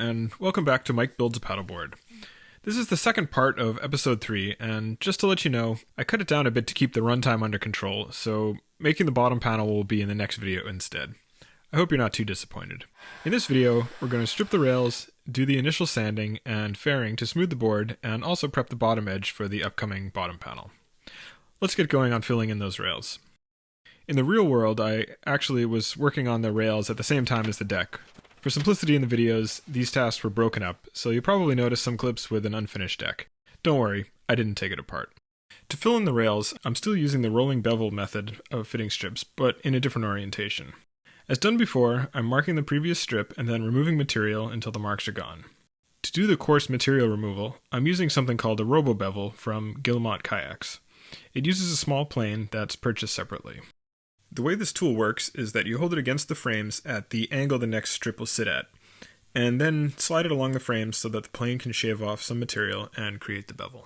and welcome back to Mike Builds a Paddleboard. This is the second part of episode 3, and just to let you know, I cut it down a bit to keep the runtime under control, so making the bottom panel will be in the next video instead. I hope you're not too disappointed. In this video, we're going to strip the rails, do the initial sanding and fairing to smooth the board, and also prep the bottom edge for the upcoming bottom panel. Let's get going on filling in those rails. In the real world, I actually was working on the rails at the same time as the deck. For simplicity in the videos, these tasks were broken up, so you probably noticed some clips with an unfinished deck. Don't worry, I didn't take it apart. To fill in the rails, I'm still using the rolling bevel method of fitting strips, but in a different orientation. As done before, I'm marking the previous strip and then removing material until the marks are gone. To do the coarse material removal, I'm using something called a Robobevel from Guillemot Kayaks. It uses a small plane that's purchased separately. The way this tool works is that you hold it against the frames at the angle the next strip will sit at, and then slide it along the frames so that the plane can shave off some material and create the bevel.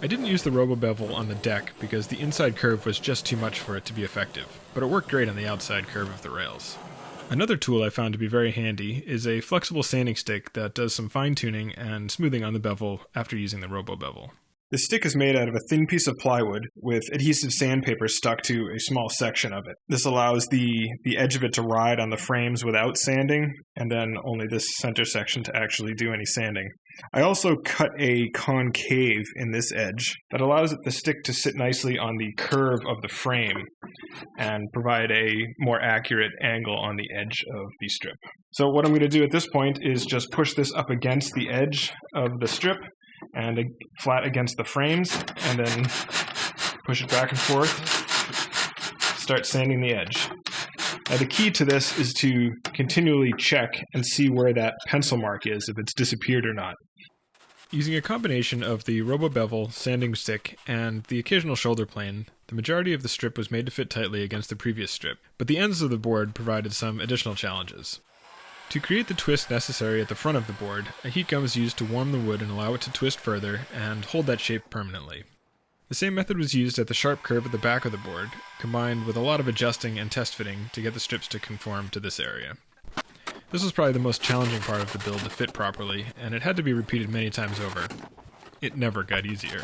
I didn't use the Robobevel on the deck because the inside curve was just too much for it to be effective, but it worked great on the outside curve of the rails. Another tool I found to be very handy is a flexible sanding stick that does some fine-tuning and smoothing on the bevel after using the Robobevel. The stick is made out of a thin piece of plywood with adhesive sandpaper stuck to a small section of it. This allows the edge of it to ride on the frames without sanding, and then only this center section to actually do any sanding. I also cut a concave in this edge that allows the stick to sit nicely on the curve of the frame and provide a more accurate angle on the edge of the strip. So what I'm going to do at this point is just push this up against the edge of the strip and flat against the frames, and then push it back and forth, start sanding the edge. Now the key to this is to continually check and see where that pencil mark is, if it's disappeared or not. Using a combination of the Robobevel, sanding stick, and the occasional shoulder plane, the majority of the strip was made to fit tightly against the previous strip, but the ends of the board provided some additional challenges. To create the twist necessary at the front of the board, a heat gun was used to warm the wood and allow it to twist further and hold that shape permanently. The same method was used at the sharp curve at the back of the board, combined with a lot of adjusting and test fitting to get the strips to conform to this area. This was probably the most challenging part of the build to fit properly, and it had to be repeated many times over. It never got easier.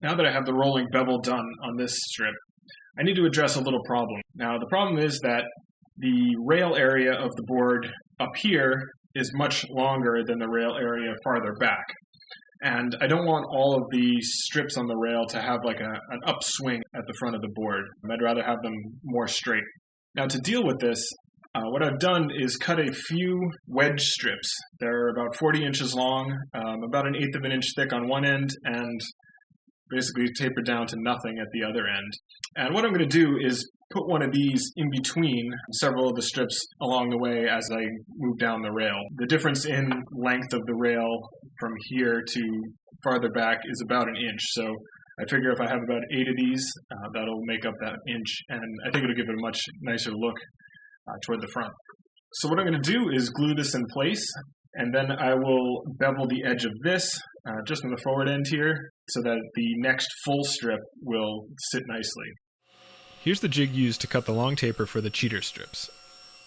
Now that I have the rolling bevel done on this strip, I need to address a little problem. Now the problem is that the rail area of the board up here is much longer than the rail area farther back. And I don't want all of the strips on the rail to have like an upswing at the front of the board. I'd rather have them more straight. Now to deal with this, what I've done is cut a few wedge strips. They're about 40 inches long, about 1/8 of an inch thick on one end, and basically tapered down to nothing at the other end. And what I'm going to do is put one of these in between several of the strips along the way as I move down the rail. The difference in length of the rail from here to farther back is about 1 inch. So I figure if I have about 8 of these, that'll make up that inch, and I think it'll give it a much nicer look toward the front. So what I'm going to do is glue this in place, and then I will bevel the edge of this just on the forward end here so that the next full strip will sit nicely. Here's the jig used to cut the long taper for the cheater strips.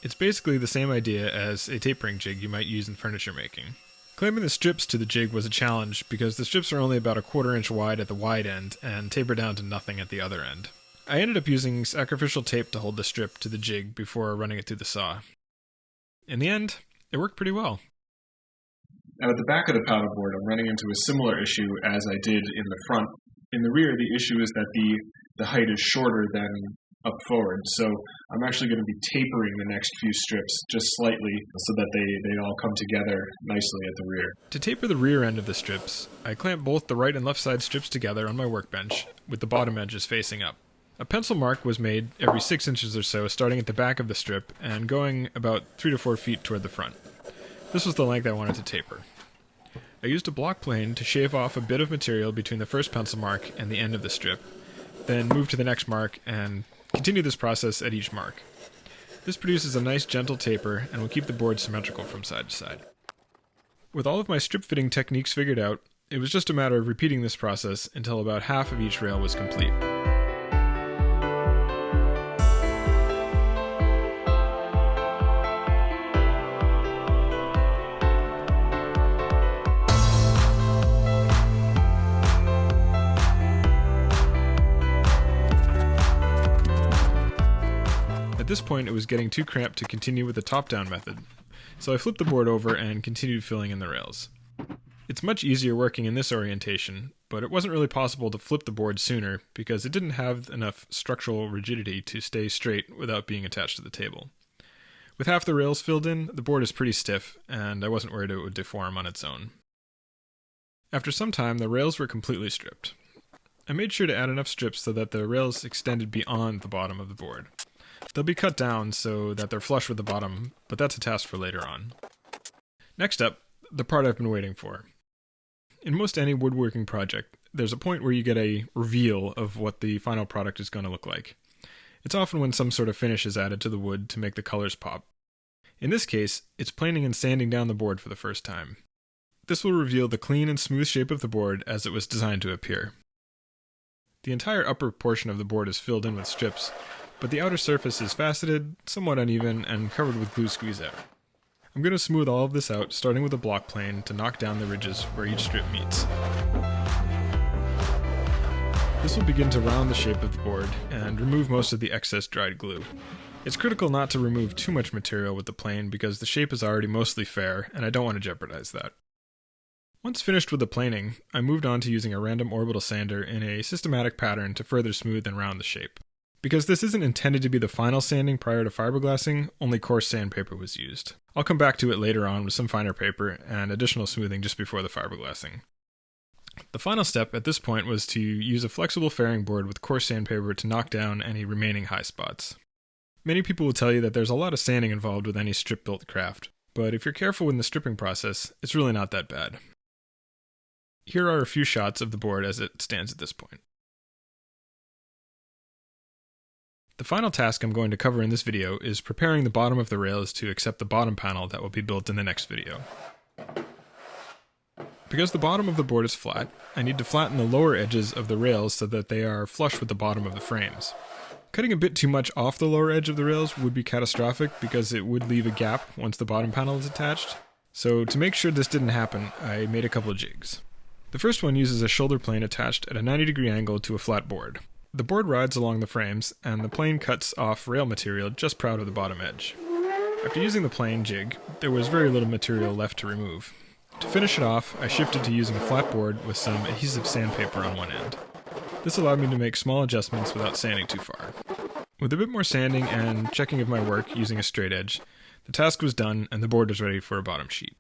It's basically the same idea as a tapering jig you might use in furniture making. Clamping the strips to the jig was a challenge because the strips are only about 1/4 inch wide at the wide end and taper down to nothing at the other end. I ended up using sacrificial tape to hold the strip to the jig before running it through the saw. In the end, it worked pretty well. Now at the back of the paddleboard, I'm running into a similar issue as I did in the front. In the rear, the issue is that the height is shorter than up forward, so I'm actually going to be tapering the next few strips just slightly so that they all come together nicely at the rear. To taper the rear end of the strips, I clamp both the right and left side strips together on my workbench, with the bottom edges facing up. A pencil mark was made every 6 inches or so, starting at the back of the strip and going about 3 to 4 feet toward the front. This was the length I wanted to taper. I used a block plane to shave off a bit of material between the first pencil mark and the end of the strip, then move to the next mark and continue this process at each mark. This produces a nice gentle taper and will keep the board symmetrical from side to side. With all of my strip fitting techniques figured out, it was just a matter of repeating this process until about half of each rail was complete. this point it was getting too cramped to continue with the top-down method, so I flipped the board over and continued filling in the rails. It's much easier working in this orientation, but it wasn't really possible to flip the board sooner because it didn't have enough structural rigidity to stay straight without being attached to the table. With half the rails filled in, the board is pretty stiff, and I wasn't worried it would deform on its own. After some time, the rails were completely stripped. I made sure to add enough strips so that the rails extended beyond the bottom of the board. They'll be cut down so that they're flush with the bottom, but that's a task for later on. Next up, the part I've been waiting for. In most any woodworking project, there's a point where you get a reveal of what the final product is going to look like. It's often when some sort of finish is added to the wood to make the colors pop. In this case, it's planing and sanding down the board for the first time. This will reveal the clean and smooth shape of the board as it was designed to appear. The entire upper portion of the board is filled in with strips, but the outer surface is faceted, somewhat uneven, and covered with glue squeeze-out. I'm going to smooth all of this out, starting with a block plane to knock down the ridges where each strip meets. This will begin to round the shape of the board and remove most of the excess dried glue. It's critical not to remove too much material with the plane because the shape is already mostly fair and I don't want to jeopardize that. Once finished with the planing, I moved on to using a random orbital sander in a systematic pattern to further smooth and round the shape. Because this isn't intended to be the final sanding prior to fiberglassing, only coarse sandpaper was used. I'll come back to it later on with some finer paper and additional smoothing just before the fiberglassing. The final step at this point was to use a flexible fairing board with coarse sandpaper to knock down any remaining high spots. Many people will tell you that there's a lot of sanding involved with any strip-built craft, but if you're careful in the stripping process, it's really not that bad. Here are a few shots of the board as it stands at this point. The final task I'm going to cover in this video is preparing the bottom of the rails to accept the bottom panel that will be built in the next video. Because the bottom of the board is flat, I need to flatten the lower edges of the rails so that they are flush with the bottom of the frames. Cutting a bit too much off the lower edge of the rails would be catastrophic because it would leave a gap once the bottom panel is attached. So to make sure this didn't happen, I made a couple of jigs. The first one uses a shoulder plane attached at a 90-degree angle to a flat board. The board rides along the frames, and the plane cuts off rail material just proud of the bottom edge. After using the plane jig, there was very little material left to remove. To finish it off, I shifted to using a flat board with some adhesive sandpaper on one end. This allowed me to make small adjustments without sanding too far. With a bit more sanding and checking of my work using a straight edge, the task was done and the board was ready for a bottom sheet.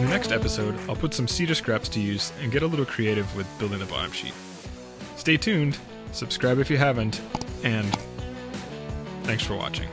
In the next episode, I'll put some cedar scraps to use and get a little creative with building the bottom sheet. Stay tuned, subscribe if you haven't, and thanks for watching.